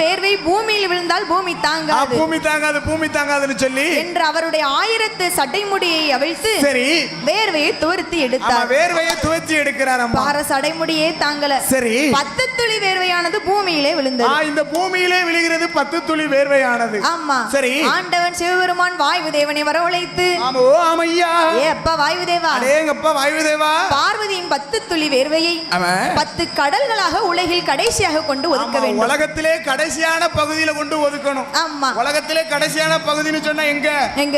வேர்வை பூமியில் விழுந்தால் பூமி தாங்காது, பூமி தாங்காது, பூமி தாங்காதுன்னு சொல்லி என்று அவருடைய 1000 சடைமுடியை அவிழ்த்து சரி வேர்வையை துவர்த்தி எடுத்தார். வேர்வையை துவர்த்தி எடுக்கிறார். பார சடைமுடியே தாங்கல. சரி 10 துளி வேர்வையானது பூமியிலே விழுந்தது. இந்த பூமியிலே விழுகிறது 10 துளி வேர்வையானது. ஆமா. சரி ஆண்டவன் சிவபெருமான் வாயு தேவனை வரவழைத்து, ஆமா ஓ ஆமையா, ஏ அப்பா வாயு தேவா, அடேங்கப்பா வாயு தேவா, பார்வதியின் 10 துளி வேர்வையை 10 கடல்களாக உலகில் கடைசியாக கொண்டு ஒதுக்க வேண்டும். உலகத்திலே கடைசியான பகுதியில கொண்டு ஒதுக்கணும். ஆமா. உலகத்திலே கடைசியான பகுதின்னு சொன்னா எங்க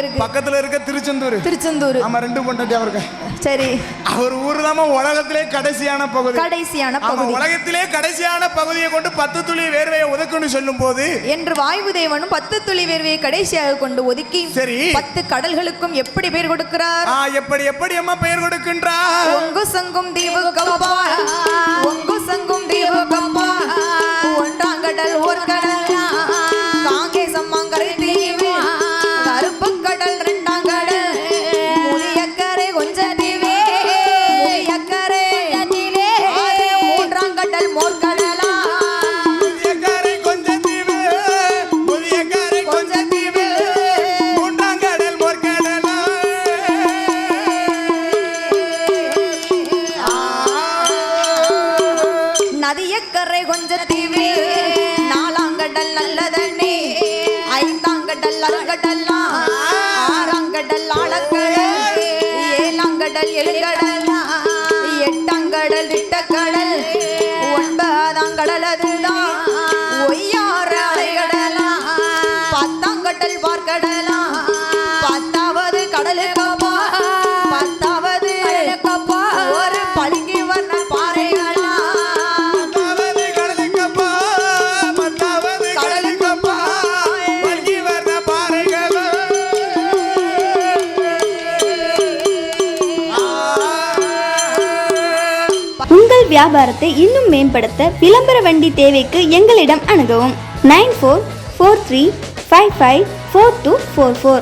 இருக்கு? பக்கத்துல இருக்க திருச்செந்தூர். திருச்செந்தூர். ஆமா, 2 பொண்டாட்டி அவருக்கு. சரி, அவர் ஊர் தான் உலகத்திலே கடைசியான பகுதி. கடைசியான பகுதி. உலகத்திலே கடைசியான பகுதியை கொண்டு 10 துளி வேர்வையை ஒதுக்கணும் சொல்லும் போது என்று வாயுதேவனும் 10 துளி வேர்வையை கடைசியாக கொண்டு ஒதுக்கி சரி 10 கடல்களுக்கும் எப்படி பெயர் கொடுக்கிறார்? எப்படி அம்மா பெயர் கொடுக்கின்றார்? ஒங்கு சங்கும் தீவு கப்பா, ஒங்கு சங்கும் தீவு கப்பா, ஒன்றாங்கடல் ஒரு கடல், காங்கேசம் மங்கரை தீவு, கருப்பு கடல் 2ஆம் கடல், முதியக்கரை கொஞ்ச தீவே, முதியக்கரை 3ஆம் கடல் மோர்கடலா, முதியக்கரை கொஞ்ச தீவு, முதியக்கரை கொஞ்ச தீவு, 3ஆம் கடல் மோர்கடலா. நதியக்கரை கொஞ்ச தீவு, 4ஆம் கடல் நல்ல தண்ணி, 5ஆம் கடல் அருங்கடல்லா, 6ஆம் கடல் ஆழக்கடல், 7ஆம் கடல் எழுங்கடல், 8ஆம் கடல் திட்டக்கடல், 9ஆம் கடல் அதுதான் ஒய்யாறு அலைகடலா, 10ஆம் கடல் பார்க்கடலா, 10வது கடலுக்கப்பா, 10வது கடலுக்கப்பா ஒரு பளிங்கு வர்ண பாறைகளா, 10வது கடலுக்கப்பா, 10வது கடலுக்கப்பா பளிங்கு வர்ண பாறைகளா. உங்கள் வியாபாரத்தை இன்னும் மேம்படுத்த விளம்பர வண்டி தேவைக்கு எங்களிடம் அணுகவும். 9443554244